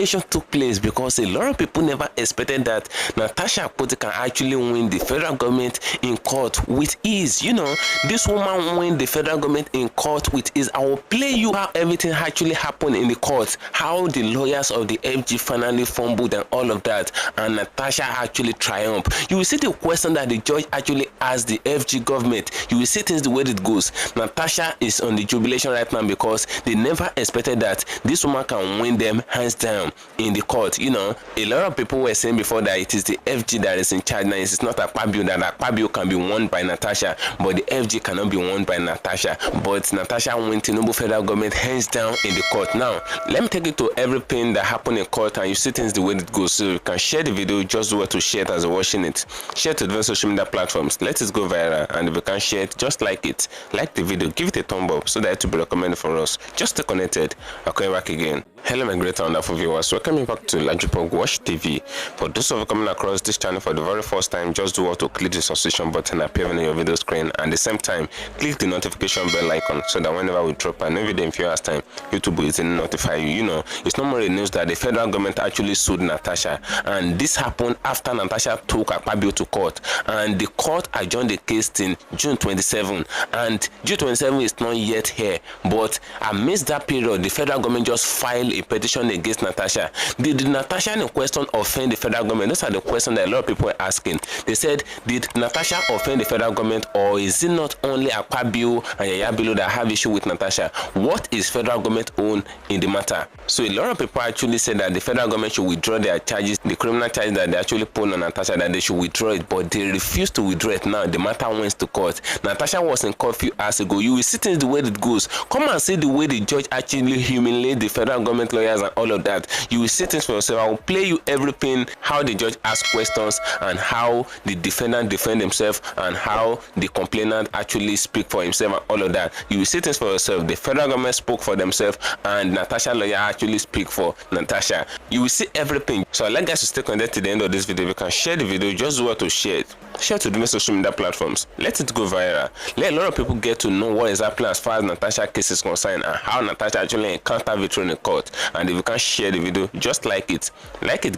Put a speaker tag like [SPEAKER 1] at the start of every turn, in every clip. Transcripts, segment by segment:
[SPEAKER 1] jubilation took place because a lot of people never expected that Nathacha can actually win the federal government in court with ease. You know, this woman win the federal government in court with ease. I will play you how everything actually happened in the court, how the lawyers of the FG finally fumbled and all of that, and Nathacha actually triumphed. You will see the question that the judge actually asked the FG government. You will see things the way it goes. Nathacha is on the jubilation right now because they never expected that this woman can win them hands down in the court. You know, a lot of people were saying before that it is the FG that is in charge. Now it's not Akpabio, that Akpabio can be won by Nathacha, but the FG cannot be won by Nathacha. But Nathacha won Tinubu federal government hands down in the court. Now let me take you to everything that happened in court and you see things the way it goes. So you can share the video, just do what to share it as you're watching it. Share it to different social media platforms. Let it go viral, and if you can share it, just like it. Like the video, give it a thumb up so that it will be recommended for us. Just stay connected. I'll come back again. Hello my great and wonderful viewers, welcome back to YORUBA Watch TV. For those of you coming across this channel for the very first time, just do what to click the subscription button appearing on your video screen, and at the same time click the notification bell icon so that whenever we drop a new video in few hours time, YouTube will notify you. You know, it's not more news that the federal government actually sued Nathacha, and this happened after Nathacha took Akpabio to court, and the court adjourned the case in June 27, and June 27 is not yet here. But amidst that period, the federal government just filed a petition against Nathacha. Did Nathacha in question offend the federal government? Those are the questions that a lot of people are asking. They said, did Nathacha offend the federal government, or is it not only Akpabio and Yaya Bello that have issue with Nathacha? What is federal government own in the matter? So a lot of people actually said that the federal government should withdraw their charges, the criminal charges that they actually put on Nathacha, that they should withdraw it, but they refuse to withdraw it. Now the matter went to court. Nathacha was in court a few hours ago. You will see things the way it goes. Come and see the way the judge actually humiliated the federal government lawyers and all of that. You will see things for yourself. I will play you everything, how the judge asked questions and how the defendant defend himself and how the complainant actually speak for himself and all of that. You will see things for yourself. The federal government spoke for themselves and Nathacha lawyer actually speak for Nathacha. You will see everything. So I'd like guys to stay connected to the end of this video. If you can share the video, just do what to share it. Share to the social media platforms. Let it go viral. Let a lot of people get to know what is happening as far as Nathacha case is concerned and how Nathacha actually encountered victory in the court. And if you can share the video, just like it,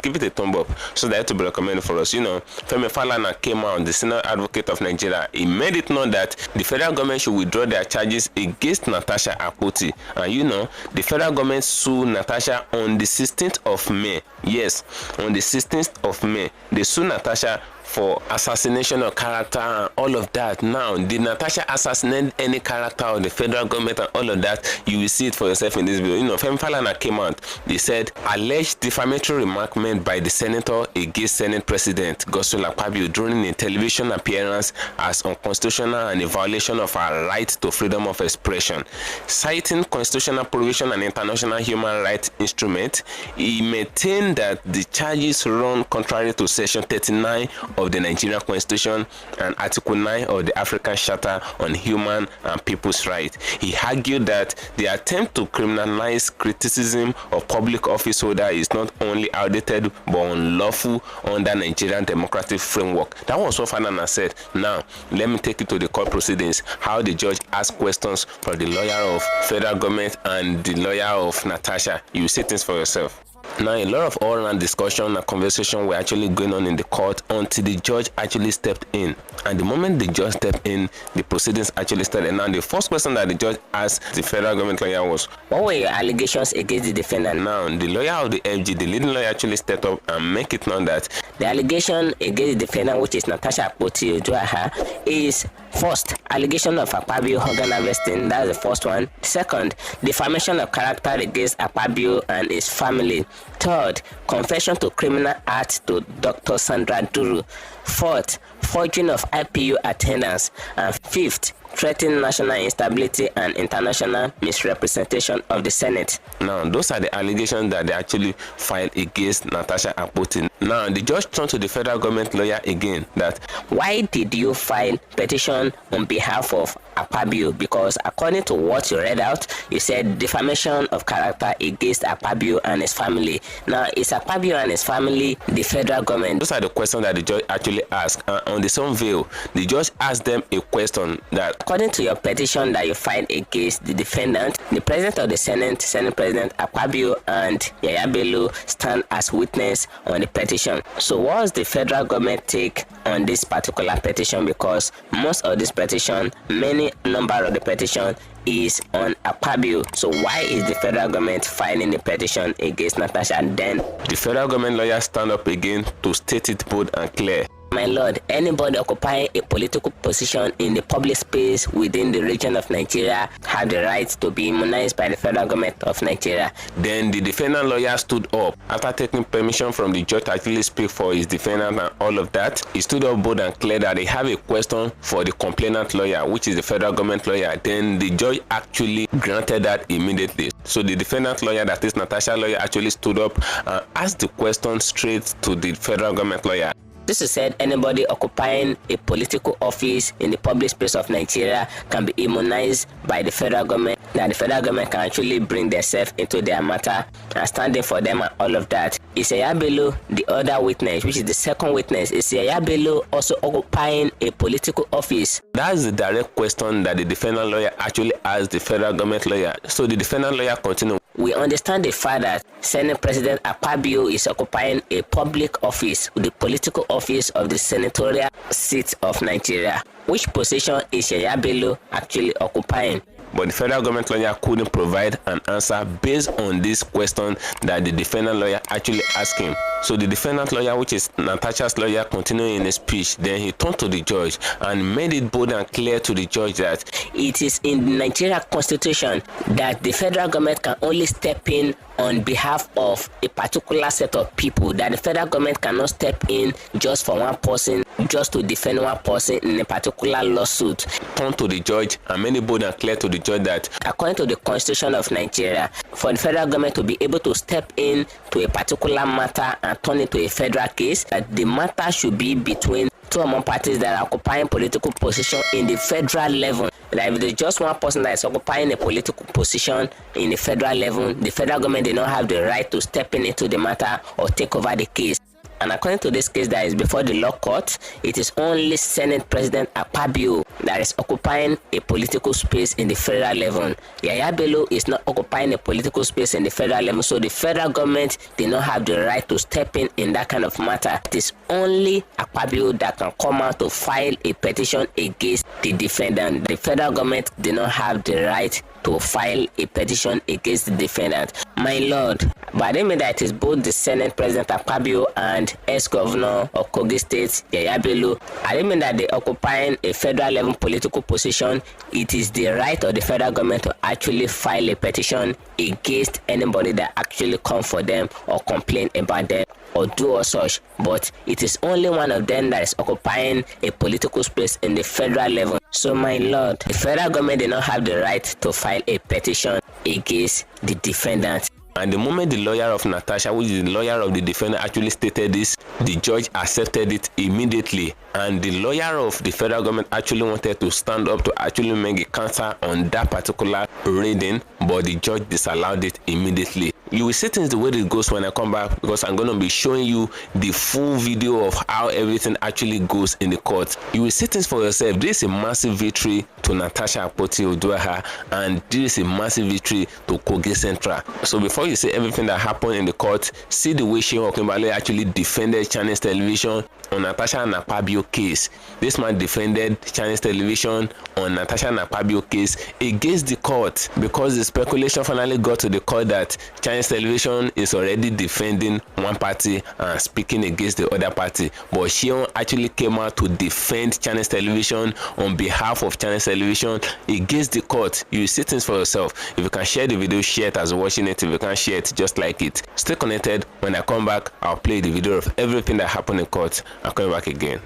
[SPEAKER 1] give it a thumb up so that it will be recommended for us. You know, Femi Falana came out, the senior advocate of Nigeria. He made it known that the federal government should withdraw their charges against Nathacha Akpoti. And you know, the federal government sued Nathacha on the 16th of May. Yes, on the 16th of May, they sued Nathacha for assassination of character and all of that. Now, did Nathacha assassinate any character of the federal government and all of that? You will see it for yourself in this video. You know, Femi Falana came out. They said, alleged defamatory remark made by the senator against Senate President Godswill Akpabio during a television appearance as unconstitutional and a violation of our right to freedom of expression. Citing constitutional provision and international human rights instrument, he maintained that the charges run contrary to Section 39 of the Nigerian Constitution and Article 9 of the African Charter on Human and People's Rights. He argued that the attempt to criminalize criticism of public office holder is not only outdated but unlawful under Nigerian democratic framework. That was what Falana said. Now, let me take you to the court proceedings, how the judge asked questions from the lawyer of federal government and the lawyer of Nathacha. You see things for yourself. Now, a lot of all-round discussion and conversation were actually going on in the court until the judge actually stepped in. And the moment the judge stepped in, the proceedings actually started. Now, the first question that the judge asked the federal government lawyer was, what were your allegations against the defendant? Now, the lawyer of the FG, the leading lawyer, actually stepped up and make it known that the allegation against the defendant, which is Nathacha Akpoti Ojuaha, is first, allegation of Akpabio organ harvesting. That's the first one. Second, defamation of character against Akpabio and his family. Third, confession to criminal act to Dr. Sandra Duru. Fourth, forging of IPU attendance. And fifth, threatening national instability and international misrepresentation of the Senate. Now, those are the allegations that they actually filed against Nathacha Akpoti. Now, the judge turned to the federal government lawyer again that, why did you file petition on behalf of
[SPEAKER 2] Akpabio, because according to what you read out, you said defamation of character against Akpabio and his family. Now, is Akpabio and his family the federal government?
[SPEAKER 1] Those are the questions that the judge actually asked. On the same veil, the judge asked them a question that,
[SPEAKER 2] according to your petition that you filed against the defendant, the president of the Senate President Akpabio and Yaya Bello stand as witness on the petition. So what's the federal government take on this particular petition? Because most of this petition, many number of the petition is on Akpabio. So why is the federal government filing the petition against Nathacha? And then
[SPEAKER 1] the federal government lawyers stand up again to state it bold and clear.
[SPEAKER 2] My lord, anybody occupying a political position in the public space within the region of Nigeria have the right to be immunized by the federal government of Nigeria.
[SPEAKER 1] Then the defendant lawyer stood up after taking permission from the judge to actually speak for his defendant and all of that. He stood up bold and clear that they have a question for the complainant lawyer, which is the federal government lawyer. Then the judge actually granted that immediately. So the defendant lawyer, that is Nathacha lawyer, actually stood up and asked the question straight to the federal government lawyer.
[SPEAKER 2] This is said anybody occupying a political office in the public space of Nigeria can be immunized by the federal government, that the federal government can actually bring themselves into their matter and standing for them and all of that. Is Yaya Bello the other witness, which is the second witness? Is Yaya Bello also occupying a political office?
[SPEAKER 1] That's the direct question that the defendant lawyer actually asked the federal government lawyer. So the defendant lawyer continued.
[SPEAKER 2] We understand the fact that Senate President Akpabio is occupying a public office, the political office of the senatorial seat of Nigeria. Which position is Yaya Bello actually occupying?
[SPEAKER 1] But the federal government lawyer couldn't provide an answer based on this question that the defendant lawyer actually asked him. So the defendant lawyer, which is Nathacha's lawyer, continuing in his speech. Then he turned to the judge and made it bold and clear to the judge that
[SPEAKER 2] it is in the Nigeria Constitution that the federal government can only step in on behalf of a particular set of people, that the federal government cannot step in just for one person, just to defend one person in a particular lawsuit.
[SPEAKER 1] Turned to the judge and made it bold and clear to the judge that
[SPEAKER 2] according to the Constitution of Nigeria, for the federal government to be able to step in to a particular matter and turn it to a federal case, that the matter should be between two or more parties that are occupying political position in the federal level. That if there's just one person that is occupying a political position in the federal level, the federal government did not have the right to step in into the matter or take over the case. And according to this case that is before the law court, it is only Senate President Akpabio that is occupying a political space in the federal level. Yaya Bello is not occupying a political space in the federal level, so the federal government did not have the right to step in that kind of matter. It is only Akpabio that can come out to file a petition against the defendant. The federal government did not have the right to file a petition against the defendant. My lord, but I didn't mean that it is both the Senate President Akpabio and ex-governor of Kogi State, Yaya Bello. I didn't mean that they occupying a federal level political position. It is the right of the federal government to actually file a petition against anybody that actually come for them or complain about them or do or such. But it is only one of them that is occupying a political space in the federal level. So my lord, the federal government did not have the right to file a petition against the defendant.
[SPEAKER 1] And the moment the lawyer of Nathacha, which is the lawyer of the defendant, actually stated this, the judge accepted it immediately. And the lawyer of the federal government actually wanted to stand up to actually make a counter on that particular reading, but the judge disallowed it immediately. You will see things the way it goes when I come back, because I'm going to be showing you the full video of how everything actually goes in the court. You will see things for yourself. This is a massive victory to Nathacha Akpoti-Oduaha, and this is a massive victory to Kogi Central. So before you see everything that happened in the court, see the way Sheon Okinbale actually defended Chinese television on Nathacha and Akpabio case. This man defended Chinese television on Nathacha and Akpabio case against the court, because the speculation finally got to the court that Chinese television is already defending one party and speaking against the other party. But Sheon actually came out to defend Chinese television on behalf of Chinese television against the court. You see things for yourself. If you can share the video, share it as you're watching it. If you can't share it, just like it. Stay connected. When I come back, I'll play the video of everything that happened in court. I'm coming back again.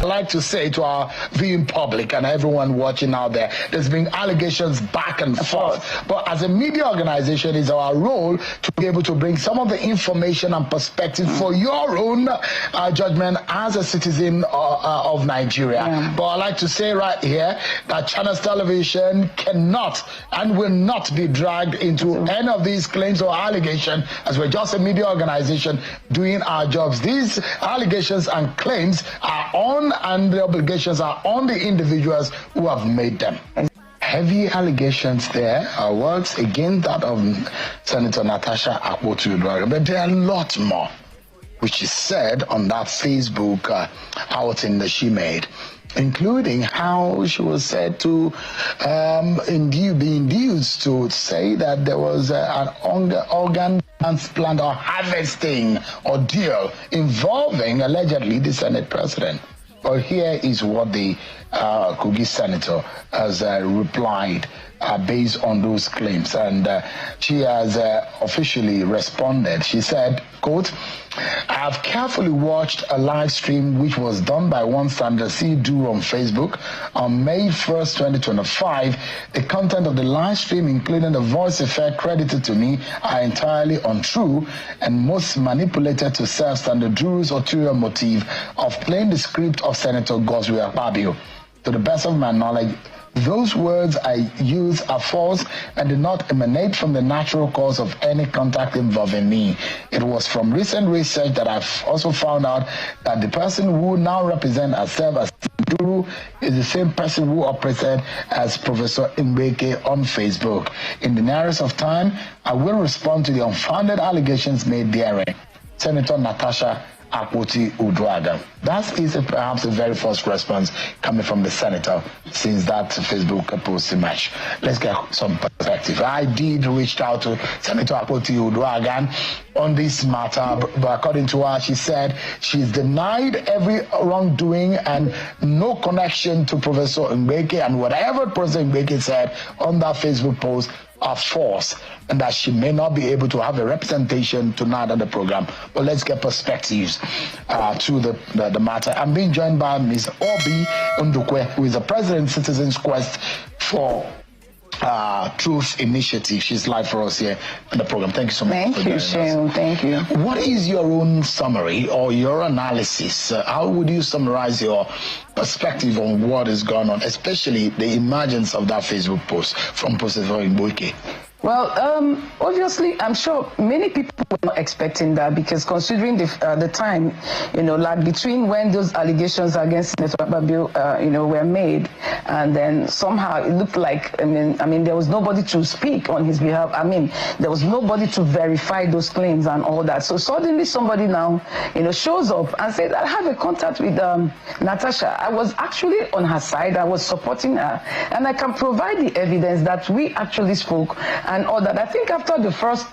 [SPEAKER 3] I'd like to say to our viewing public and everyone watching out there, there's been allegations back and forth. But as a media organization, it's our role to be able to bring some of the information and perspective for your own judgment as a citizen of Nigeria. But I'd like to say right here that Channels Television cannot and will not be dragged into any of these claims or allegations, as we're just a media organization doing our jobs. These allegations and claims are on, and the obligations are on the individuals who have made them. Heavy allegations there are words against that of Senator Nathacha Akpotiuduaghan, but there are a lot more which is said on that Facebook outing that she made, including how she was said to be induced to say that there was an organ transplant or harvesting ordeal involving allegedly the Senate president. Well, here is what the Kogi senator has replied based on those claims, and she has officially responded. She said, quote, "I have carefully watched a live stream which was done by one Sandra C. Du on Facebook on May 1st, 2025. The content of the live stream, including the voice effect credited to me, are entirely untrue and most manipulated to serve Sandra Du's ulterior motive of playing the script of Senator Govt Akpabio. To the best of my knowledge, those words I use are false and did not emanate from the natural cause of any contact involving me. It was from recent research that I've also found out that the person who now represents herself as Duru is the same person who operated as Professor Mbeke on Facebook. In the nearest of time, I will respond to the unfounded allegations made therein. Senator Nathacha Akpotiuduaghan." That is perhaps the very first response coming from the senator since that Facebook post emerged. Let's get some perspective. I did reach out to Senator Akpotiuduaghan on this matter, but according to her, she said she's denied every wrongdoing and no connection to Professor Mbeke, and whatever Professor Mbeke said on that Facebook post are false, and that she may not be able to have a representation tonight on the program. But let's get perspectives to the matter. I'm being joined by Ms. Obi Ndukwe, who is the President Citizens Quest for Truth Initiative. She's live for us here on the program. Thank you so much.
[SPEAKER 4] Thank you, Shane. Thank you.
[SPEAKER 3] What is your own summary or your analysis? How would you summarize your perspective on what is going on, especially the emergence of that Facebook post from Professor Mbeke?
[SPEAKER 4] Well, obviously, I'm sure many people were not expecting that, because considering the time, like between when those allegations against Senator Akpabio, were made, and then somehow it looked like, I mean, there was nobody to speak on his behalf. I mean, there was nobody to verify those claims and all that. So suddenly somebody now, shows up and says, I have a contact with Nathacha. I was actually on her side. I was supporting her, and I can provide the evidence that we actually spoke and all that. I think after the first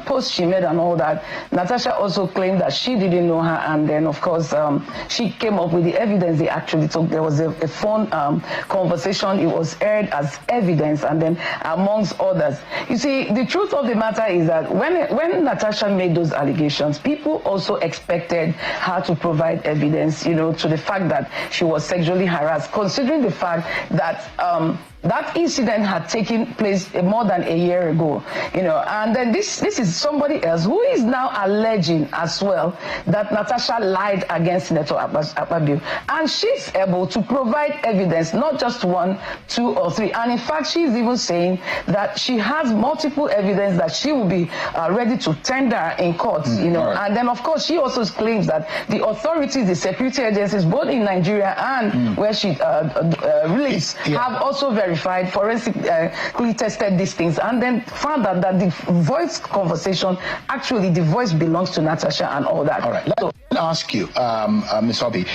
[SPEAKER 4] post she made and all that, Nathacha also claimed that she didn't know her, and then of course she came up with the evidence they actually took. There was a phone conversation. It was aired as evidence, and then amongst others. You see, the truth of the matter is that when Nathacha made those allegations, people also expected her to provide evidence, to the fact that she was sexually harassed, considering the fact that that incident had taken place more than a year ago, and then this is somebody else who is now alleging as well that Nathacha lied against Senator Akpabio, and she's able to provide evidence, not just 1, 2, or 3, and in fact she's even saying that she has multiple evidence that she will be ready to tender in court, right. And then of course she also claims that the authorities, the security agencies, both in Nigeria and where she relates, have also verified, forensically tested these things, and then found out that the voice conversation, actually the voice belongs to Nathacha and all that. All right, let me
[SPEAKER 3] ask you, Ms. Obi,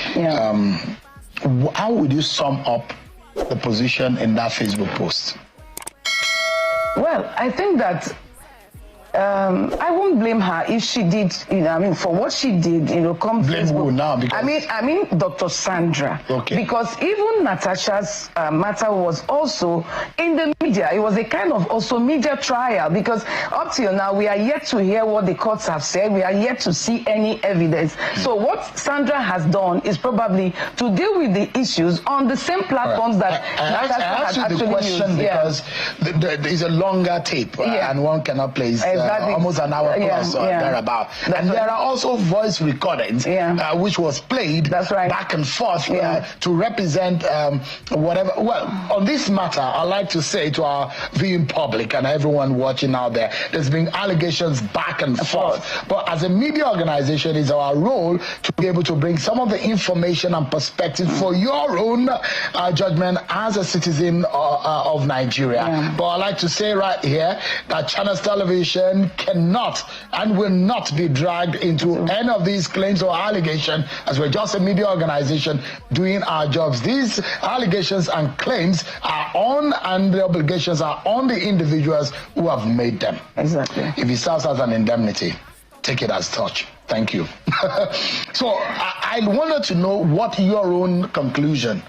[SPEAKER 3] how would you sum up the position in that Facebook post?
[SPEAKER 4] Well, I think that I won't blame her if she did, for what she did, come
[SPEAKER 3] blame
[SPEAKER 4] Facebook.
[SPEAKER 3] Who now? Because
[SPEAKER 4] I mean, Dr. Sandra.
[SPEAKER 3] Okay.
[SPEAKER 4] Because even Natacha's matter was also in the media. It was a kind of also media trial, because up till now, we are yet to hear what the courts have said. We are yet to see any evidence. So what Sandra has done is probably to deal with the issues on the same platforms that Natacha has actually used.
[SPEAKER 3] Because there is a longer tape, and one cannot place almost an hour plus thereabout. And there are also voice recordings, which was played back and forth to represent whatever. Well, on this matter, I'd like to say to our viewing public and everyone watching out there, there's been allegations back and forth. But as a media organization, it's our role to be able to bring some of the information and perspective for your own judgment as a citizen of Nigeria. But I'd like to say right here that Channels Television cannot and will not be dragged into any of these claims or allegations, as we're just a media organization doing our jobs. These allegations and claims are on, and the obligations are on the individuals who have made them.
[SPEAKER 4] Exactly.
[SPEAKER 3] If it serves as an indemnity, take it as such. Thank you. So I wanted to know what your own conclusion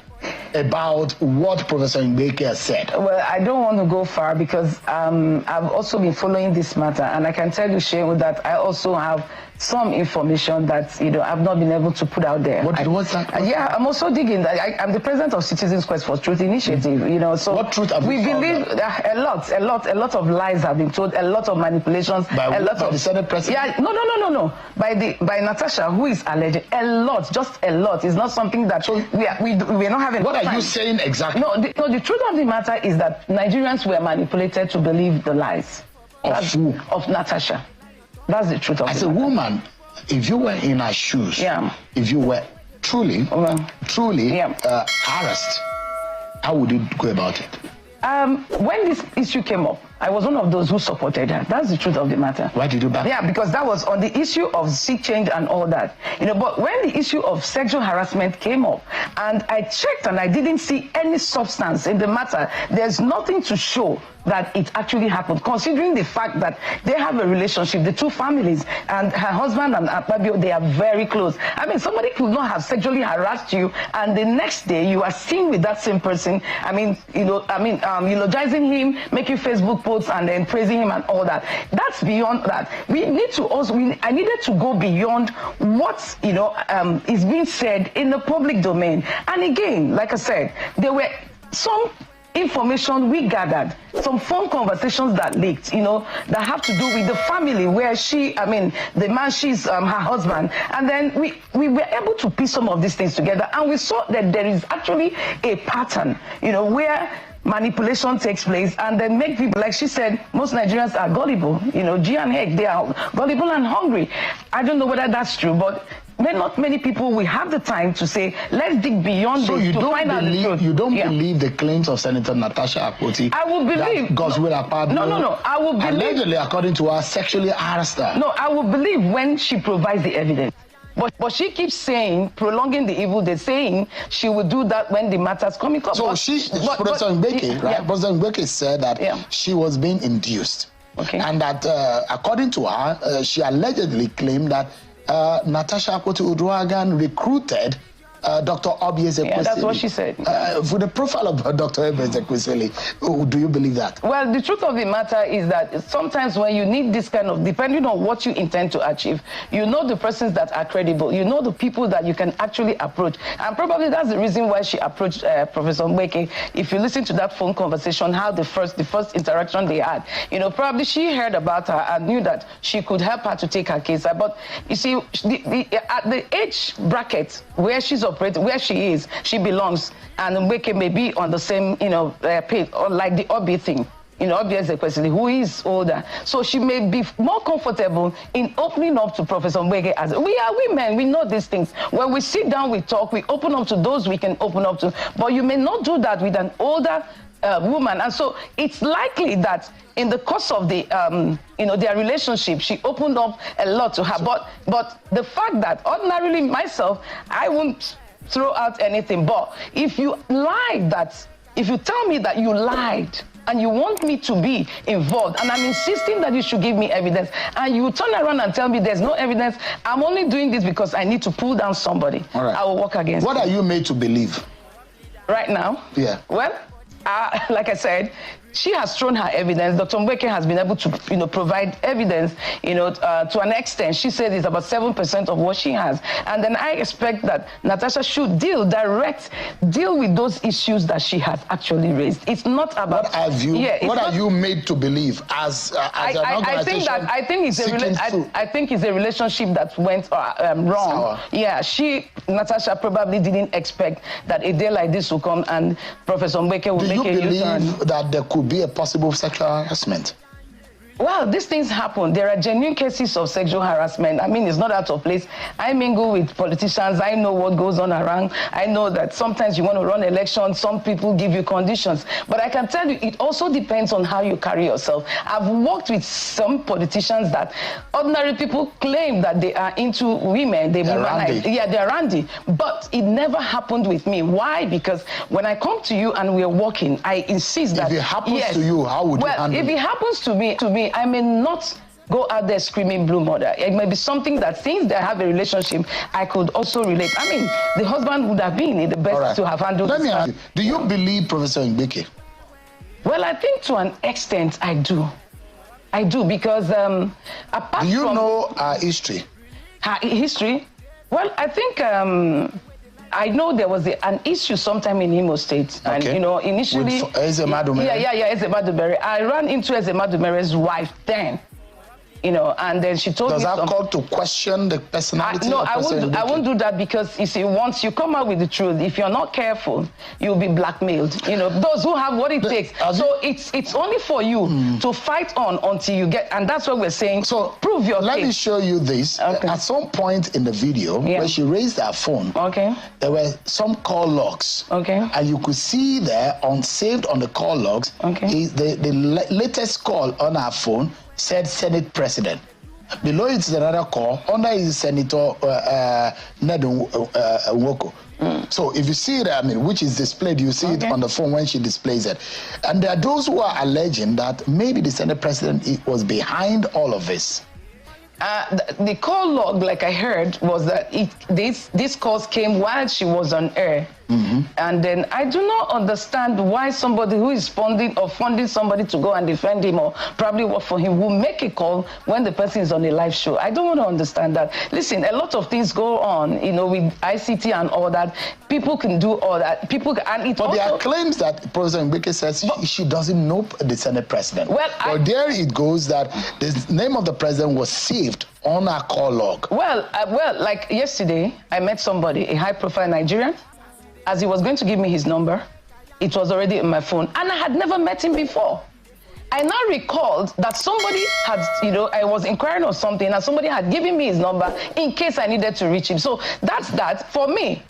[SPEAKER 3] about what Professor Mbeke has said.
[SPEAKER 4] Well, I don't want to go far, because I've also been following this matter, and I can tell you, Shehu, that I also have some information that I've not been able to put out there.
[SPEAKER 3] What's that?
[SPEAKER 4] I'm also digging. I'm the president of Citizens Quest for Truth Initiative. So
[SPEAKER 3] what truth have
[SPEAKER 4] we believe a lot of lies have been told, a lot of manipulations,
[SPEAKER 3] by the Senate President.
[SPEAKER 4] No. By Nathacha, who is alleged, a lot, just a lot. It's not something that we're not having.
[SPEAKER 3] What are you saying exactly?
[SPEAKER 4] No, the truth of the matter is that Nigerians were manipulated to believe the lies of Nathacha. That's the truth of it.
[SPEAKER 3] As a woman, if you were in her shoes, if you were truly harassed, how would you go about it?
[SPEAKER 4] When this issue came up, I was one of those who supported her. That's the truth of the matter.
[SPEAKER 3] Why did you back?
[SPEAKER 4] Yeah, because that was on the issue of seat change and all that. But when the issue of sexual harassment came up, and I checked and I didn't see any substance in the matter, there's nothing to show that it actually happened, considering the fact that they have a relationship, the two families, and her husband and Akpabio, they are very close. I mean, somebody could not have sexually harassed you, and the next day you are seen with that same person. Eulogizing him, making Facebook posts, and then praising him and all that. That's beyond that. We need to also. I needed to go beyond what is being said in the public domain. And again, like I said, there were some information we gathered, some phone conversations that leaked, that have to do with the family, where the man, she's her husband. And then we were able to piece some of these things together, and we saw that there is actually a pattern, where manipulation takes place, and then make people, like she said, most Nigerians are gullible, G and H, they are gullible and hungry. I don't know whether that's true, but not many people will have the time to say, let's dig beyond this to find out the truth.
[SPEAKER 3] You don't believe the claims of Senator Nathacha Akpoti?
[SPEAKER 4] I will believe.
[SPEAKER 3] Godswill Akpabio,
[SPEAKER 4] no. I will believe.
[SPEAKER 3] Allegedly, according to her, sexually harassed her.
[SPEAKER 4] No, I will believe when she provides the evidence. But she keeps saying, prolonging the evil, they're saying she will do that when the matters come in court.
[SPEAKER 3] So Professor Mbeke, right? Professor Mbeke said that she was being induced.
[SPEAKER 4] Okay.
[SPEAKER 3] And that, according to her, she allegedly claimed that Nathacha Akpoti-Uduaghan recruited Dr. Obi Ezekwesili.
[SPEAKER 4] Yeah, that's what she said.
[SPEAKER 3] For the profile of Dr. Obi Ezekwesili, do you believe that?
[SPEAKER 4] Well, the truth of the matter is that sometimes when you need this kind of, depending on what you intend to achieve, you know the persons that are credible, you know the people that you can actually approach. And probably that's the reason why she approached Professor Mbeke. If you listen to that phone conversation, how the first interaction they had, probably she heard about her and knew that she could help her to take her case. But you see, at the age bracket where she's operating, where she is, she belongs, and Mbeke may be on the same, page, or like the Obi thing. Obi Ezekwesili, who is older. So she may be more comfortable in opening up to Professor Mbeke. As we are women, we know these things. When we sit down, we talk, we open up to those we can open up to. But you may not do that with an older woman. And so it's likely that in the course of the, their relationship, she opened up a lot to her. But the fact that ordinarily myself, I won't throw out anything. But if you lie that if you tell me that you lied and you want me to be involved, and I'm insisting that you should give me evidence, and you turn around and tell me there's no evidence, I'm only doing this because I need to pull down somebody, I will work against
[SPEAKER 3] What
[SPEAKER 4] you.
[SPEAKER 3] are you made to believe?
[SPEAKER 4] Right now?
[SPEAKER 3] Yeah.
[SPEAKER 4] Well, like I said, she has thrown her evidence. Dr. Mbeke has been able to, provide evidence, to an extent. She says it's about 7% of what she has. And then I expect that Nathacha should deal with those issues that she has actually raised. It's not about...
[SPEAKER 3] What have you, what are you made to believe as an organization?
[SPEAKER 4] I think it's a relationship that went wrong. Yeah, Nathacha probably didn't expect that a day like this will come and Professor Mbeke will make a U-turn.
[SPEAKER 3] Do you believe that there could be a possible sexual harassment?
[SPEAKER 4] Well, these things happen. There are genuine cases of sexual harassment. I mean, it's not out of place. I mingle with politicians. I know what goes on around. I know that sometimes you want to run elections. Some people give you conditions. But I can tell you, it also depends on how you carry yourself. I've worked with some politicians that ordinary people claim that they are into women. They're randy. But it never happened with me. Why? Because when I come to you and we're working, I insist that...
[SPEAKER 3] If it happens to you, how would you handle it?
[SPEAKER 4] If it happens to me, I may not go out there screaming blue murder. It may be something that since they have a relationship, I could also relate. I mean, the husband would have been the best to have handled.
[SPEAKER 3] Let me ask you, do you believe Professor Mbeke?
[SPEAKER 4] Well, I think to an extent I do. I do, because apart from...
[SPEAKER 3] Do you know her history?
[SPEAKER 4] Her history? Well, I think... I know there was an issue sometime in Imo State, and initially,
[SPEAKER 3] with Ezemadumere.
[SPEAKER 4] Ezemadumere. I ran into Ezemadumeri's wife then, and then she told me.
[SPEAKER 3] Does that call to question the personality?
[SPEAKER 4] No, I won't do that, because you see, once you come out with the truth, if you're not careful, you'll be blackmailed. Those who have what it takes. So it's only for you to fight on until you get, and that's what we're saying. So prove your case.
[SPEAKER 3] Let me show you this. Okay. At some point in the video, where she raised her phone, there were some call logs. And you could see there, saved on the call logs, the latest call on her phone said Senate President. Below it is another call. Under is Senator Nedu Nwoko. So if you see it, which is displayed, you see it on the phone when she displays it. And there are those who are alleging that maybe the Senate President was behind all of this.
[SPEAKER 4] The call log, like I heard, was that these calls came while she was on air. And then I do not understand why somebody who is funding somebody to go and defend him or probably work for him will make a call when the person is on a live show. I don't want to understand that. Listen, a lot of things go on, with ICT and all that. People can do all that. But
[SPEAKER 3] there are claims that President Mbeke says she doesn't know the Senate President.
[SPEAKER 4] Well,
[SPEAKER 3] there it goes that the name of the president was saved on our call log.
[SPEAKER 4] Well, like yesterday, I met somebody, a high-profile Nigerian. As he was going to give me his number, it was already in my phone, and I had never met him before. I now recalled that somebody had, I was inquiring on something, and somebody had given me his number in case I needed to reach him. So that's that. For me,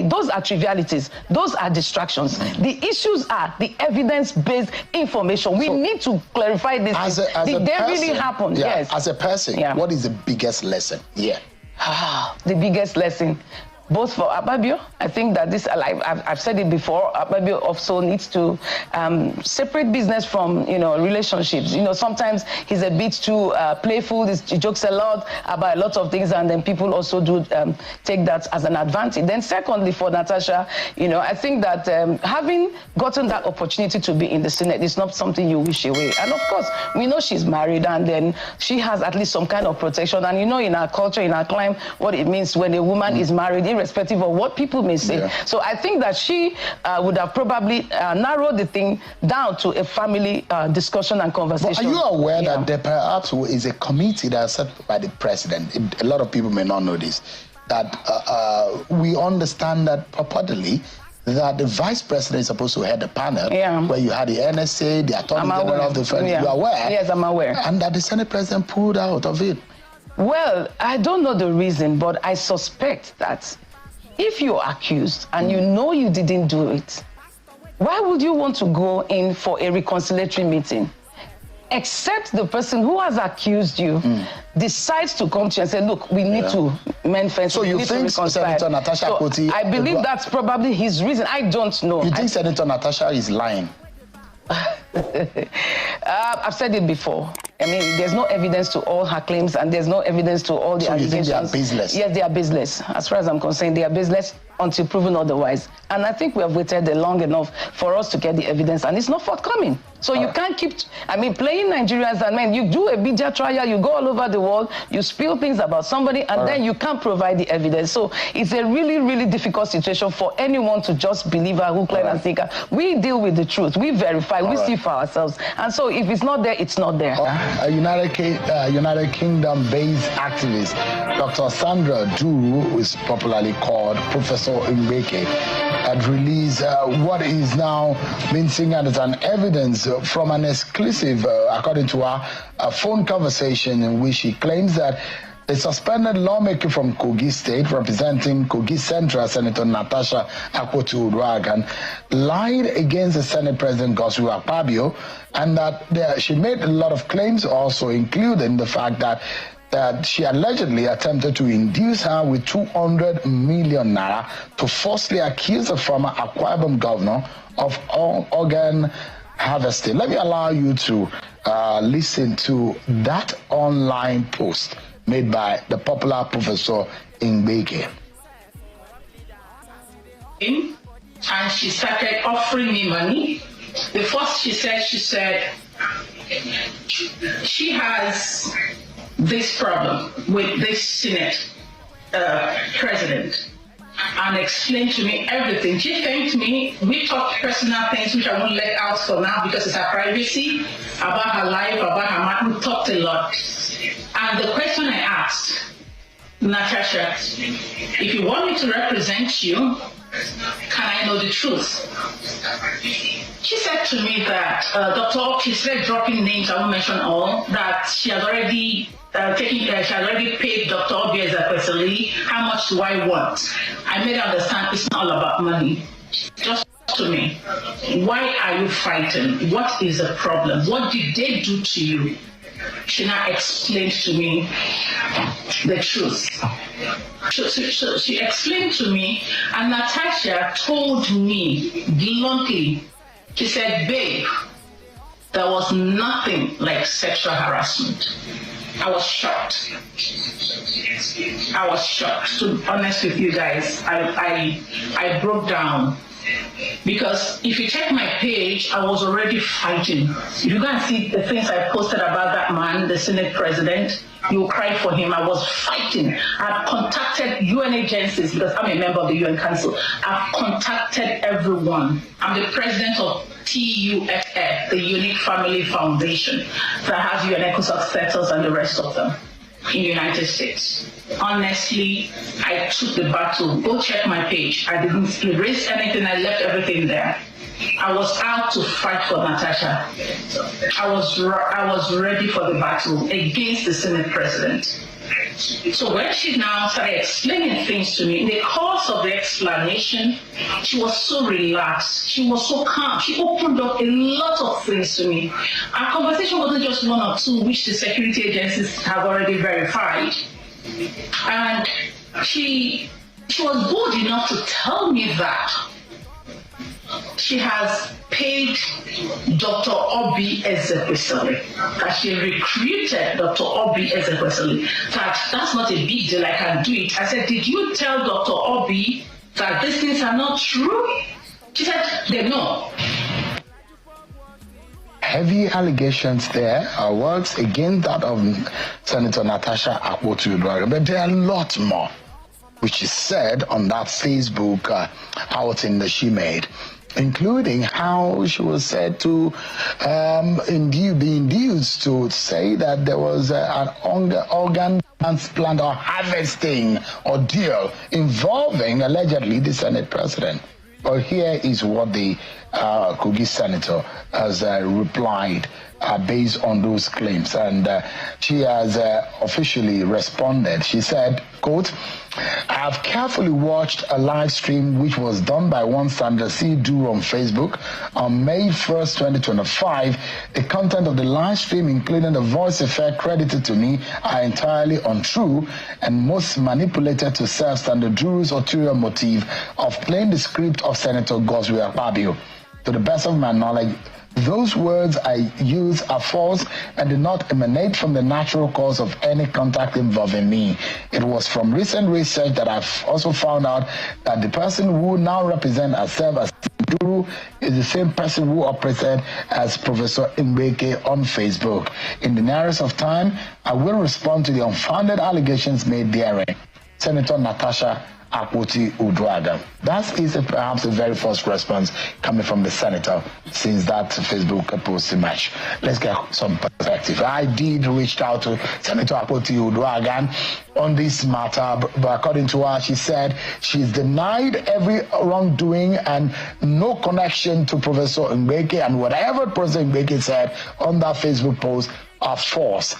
[SPEAKER 4] those are trivialities. Those are distractions. The issues are the evidence-based information. We need to clarify this. Did they really happen? Yes.
[SPEAKER 3] As a person, what is the biggest lesson here?
[SPEAKER 4] The biggest lesson. Both for Akpabio, I think that this, I've said it before, Akpabio also needs to separate business from, relationships. Sometimes he's a bit too playful, he jokes a lot about a lot of things, and then people also do take that as an advantage. Then secondly, for Nathacha, I think that having gotten that opportunity to be in the Senate is not something you wish away. And of course, we know she's married, and then she has at least some kind of protection. And in our culture, in our climate, what it means when a woman is married, irrespective of what people may say. So I think that she would have probably narrowed the thing down to a family discussion and conversation.
[SPEAKER 3] But are you aware that there perhaps is a committee that's set by the president? A lot of people may not know this, that we understand that purportedly that the vice president is supposed to head the panel, where you had the NSA, the Attorney General of the Federal. You are aware?
[SPEAKER 4] Yes, I'm aware.
[SPEAKER 3] And that the Senate president pulled out of it.
[SPEAKER 4] Well, I don't know the reason, but I suspect that if you're accused and you know you didn't do it, why would you want to go in for a reconciliatory meeting? except the person who has accused you decides to come to you and say, look, we need to mend fences.
[SPEAKER 3] So you think Senator Nathacha Akpoti...
[SPEAKER 4] I believe that's probably his reason. I don't know.
[SPEAKER 3] You think Senator Nathacha is lying?
[SPEAKER 4] I've said it before. I mean, there's no evidence to all her claims, and there's no evidence to all the allegations.
[SPEAKER 3] So you think they are baseless?
[SPEAKER 4] Yes, they are baseless. As far as I'm concerned, they are baseless until proven otherwise. And I think we have waited long enough for us to get the evidence, and it's not forthcoming. So you can't keep, playing Nigerians, and man, you do a media trial, you go all over the world, you spill things about somebody, and then you can't provide the evidence. So it's a really, really difficult situation for anyone to just believe her hook, line, and sinker. We deal with the truth, we verify, we see for ourselves. And so if it's not there, it's not there.
[SPEAKER 3] A United Kingdom-based activist, Dr. Sandra Duru, who is popularly called Professor Mbeke, had released what is now being seen as an evidence from an exclusive, according to her, phone conversation in which she claims that a suspended lawmaker from Kogi State, representing Kogi Central, Senator Nathacha Akpoti lied against the Senate President Godswill Akpabio, and that she made a lot of claims, also including the fact that she allegedly attempted to induce her with 200 million naira to falsely accuse the former Akwa Ibom governor of organ harvesting. Let me allow you to listen to that online post made by the popular Professor Mbeke.
[SPEAKER 5] And she started offering me money. The first she said she has this problem with this Senate president, and explained to me everything. She thanked me. We talked personal things which I won't let out for now because it's her privacy, about her life, about her mom. We talked a lot. And the question I asked, Natacha, if you want me to represent you, can I know the truth? She said to me that she said, dropping names, I won't mention all, that she has already she had already paid Dr. Obi personally. How much do I want? I made her understand it's not all about money. Just to me, why are you fighting? What is the problem? What did they do to you? She now explained to me the truth. So she explained to me, and Natacha told me bluntly, she said, babe, there was nothing like sexual harassment. I was shocked. I was shocked. To be honest with you guys, I broke down. Because if you check my page, I was already fighting. If you go and see the things I posted about that man, the Senate president, you will cry for him. I was fighting. I've contacted UN agencies because I'm a member of the UN Council. I've contacted everyone. I'm the president of TUFF, the Unique Family Foundation, that has UN successors and the rest of them in the United States. Honestly, I took the battle. Go check my page. I didn't erase anything. I left everything there. I was out to fight for Natacha. I was ready for the battle against the Senate president. So when she now started explaining things to me, in the course of the explanation, she was so relaxed. She was so calm. She opened up a lot of things to me. Our conversation wasn't just one or two, which the security agencies have already verified. And she was bold enough to tell me that she has paid Dr. Obi Ezekwesili, that she recruited Dr. Obi Ezekwesili, that that's not a big deal, I can do it. I said, did you tell Dr. Obi that these things are not true? She said, they know.
[SPEAKER 3] Heavy allegations there are works against that of Senator Nathacha Akpoti, but there are a lot more, which is said on that Facebook outing that she made, including how she was said to be induced to say that there was an organ transplant or harvesting ordeal involving allegedly the Senate president. But here is what the Kogi senator, has replied based on those claims, and she has officially responded. She said, quote, "I have carefully watched a live stream which was done by one Sandra C. Duro on Facebook on May 1st, 2025. The content of the live stream, including the voice effect credited to me, are entirely untrue and most manipulated to serve Sandra Duro's ulterior motive of playing the script of Senator Godswill Akpabio. To the best of my knowledge, those words I use are false and do not emanate from the natural cause of any contact involving me. It was from recent research that I've also found out that the person who now represents herself as Duru is the same person who operated as Professor Mbeke on Facebook. In the nearest of time, I will respond to the unfounded allegations made therein. Senator Nathacha Akpoti Uduaghan. That is perhaps the very first response coming from the senator since that Facebook post emerged. Let's get some perspective. I did reach out to Senator Akpoti Uduaghan on this matter, but according to her, she said she's denied every wrongdoing and no connection to Professor Mbeke, and whatever Professor Mbeke said on that Facebook post are false.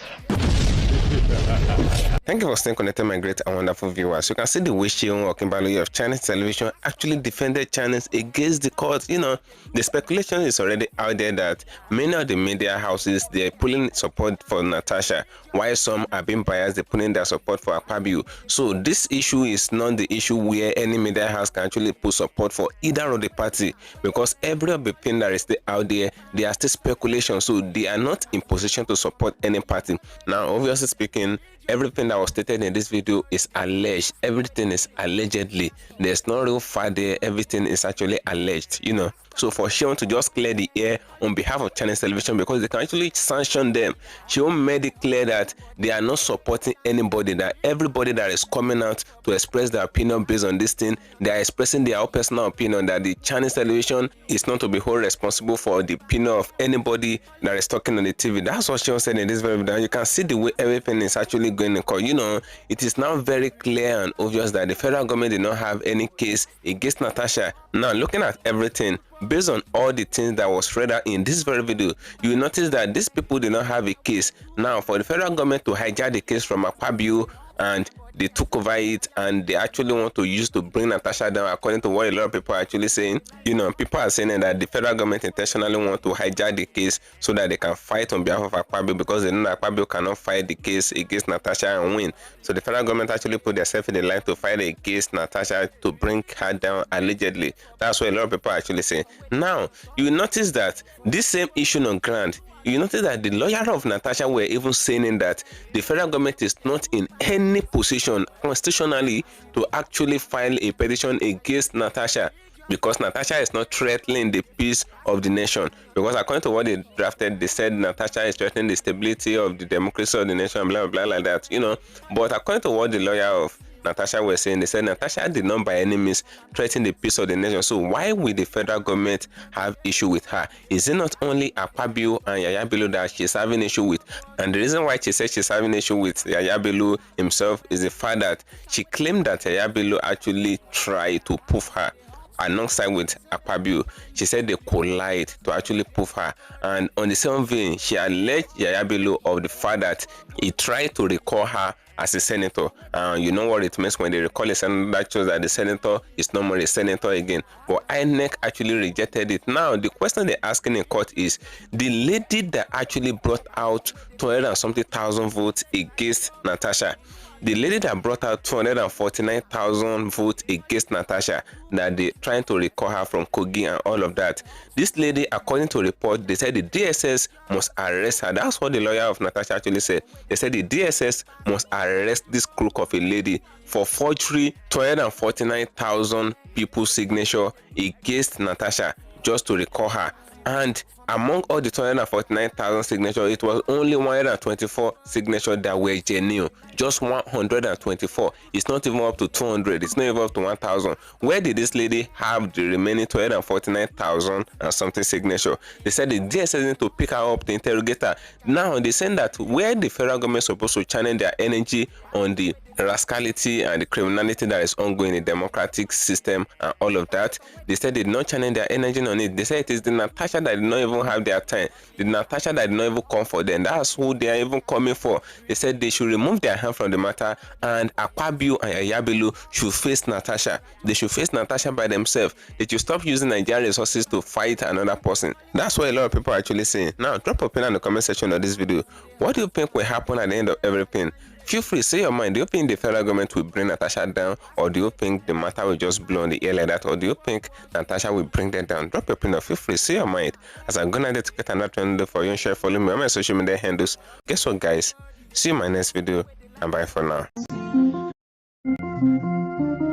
[SPEAKER 1] Thank you for staying connected, my great and wonderful viewers. You can see the way Sheon Okinbaloye of Chinese television actually defended Chinese against the court. You know, the speculation is already out there that many of the media houses, they're pulling support for Nathacha, while some are being biased, they're pulling their support for Akpabio. So this issue is not the issue where any media house can actually put support for either of the party, because every opinion that is still out there, they are still speculation, so they are not in position to support any party. Now, obviously speaking, everything that was stated in this video is alleged. Everything is allegedly. There's no real fact there. Everything is actually alleged, you know. So for Sheon to just clear the air on behalf of Chinese television, because they can actually sanction them, Sheon made it clear that they are not supporting anybody, that everybody that is coming out to express their opinion based on this thing, they are expressing their own personal opinion, that the Chinese television is not to be held responsible for the opinion of anybody that is talking on the TV. That's what Sheon said in this video. You can see the way everything is actually going in court. You know, it is now very clear and obvious that the federal government did not have any case against Nathacha. Now, looking at everything, based on all the things that was read out in this very video, you will notice that these people did not have a case. Now, for the federal government to hijack the case from Akpabio, and they took over it, and they actually want to use to bring Nathacha down, according to what a lot of people are actually saying. You know, people are saying that the federal government intentionally want to hijack the case so that they can fight on behalf of Akpabio, because they know that Akpabio cannot fight the case against Nathacha and win. So the federal government actually put themselves in the line to fight against Nathacha to bring her down allegedly. That's what a lot of people are actually saying. Now, you will notice that this same issue on ground, you notice that the lawyer of Nathacha were even saying that the federal government is not in any position constitutionally to actually file a petition against Nathacha, because Nathacha is not threatening the peace of the nation. Because according to what they drafted, they said Nathacha is threatening the stability of the democracy of the nation, blah, blah, blah, like that, you know. But according to what the lawyer of Nathacha was saying, they said Nathacha did not by any means threaten the peace of the nation. So why will the federal government have issue with her? Is it not only Akpabio and Yaya Bello that she's having issue with? And the reason why she said she's having issue with Yaya Bello himself is the fact that she claimed that Yaya Bello actually tried to poof her alongside with Akpabio. She said they collide to actually poof her. And on the same vein, she alleged Yaya Bello of the fact that he tried to recall her as a senator. You know what it means when they recall a senator, that shows that the senator is no more a senator again. But INEC actually rejected it. Now, the question they're asking in court is, the lady that actually brought out 200 and something thousand votes against Nathacha, the lady that brought out 249,000 votes against Nathacha, that they're trying to recall her from Kogi and all of that. This lady, according to report, they said the DSS must arrest her. That's what the lawyer of Nathacha actually said. They said the DSS must arrest this crook of a lady for forgery 249,000 people's signature against Nathacha just to recall her. And among all the 249,000 signatures, it was only 124 signatures that were genuine. Just 124. It's not even up to 200. It's not even up to 1,000. Where did this lady have the remaining 249,000 and something signature? They said the DSS need to pick her up to interrogate her. Now they saying that where the federal government is supposed to channel their energy on the rascality and the criminality that is ongoing in the democratic system and all of that, they said they did not channel their energy on it. They said it is the Natacha that did not even have their time, the Natacha that did not even come for them. That's who they are even coming for. They said they should remove their hand from the matter, and Akpabio and Ayabelu should face Nathacha. They should face Nathacha by themselves. They should stop using Nigerian resources to fight another person. That's what a lot of people are actually saying. Now drop a opinion in the comment section of this video. What do you think will happen at the end of everything? Feel free, say your mind. Do you think the federal government will bring Nathacha down, or do you think the matter will just blow on the air like that, or do you think Nathacha will bring them down? Drop your opinion. Feel free, say your mind. As I'm gonna get another trend for you and share, follow me on my social media handles. Guess what, guys? See you in my next video, and bye for now.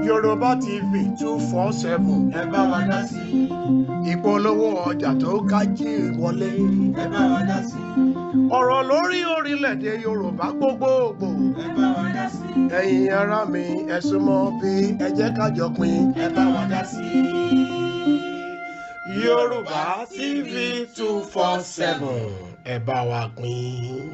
[SPEAKER 6] Yoruba TV 247 ẹ bá wa dá sí. Ìpolówó ọjà tó kájí wọlé ẹ bá wa dá sí. Ọ̀rọ̀ lórí orílẹ̀-èdè Yorùbá gbogbogbò ẹ bá wa dá sí. Ẹ̀yin ará mi ẹ súnmọ́ bí ẹ jẹ́ ká jọ pín ẹ bá wa dá sí. Yoruba TV 247 ẹ bá wa pín.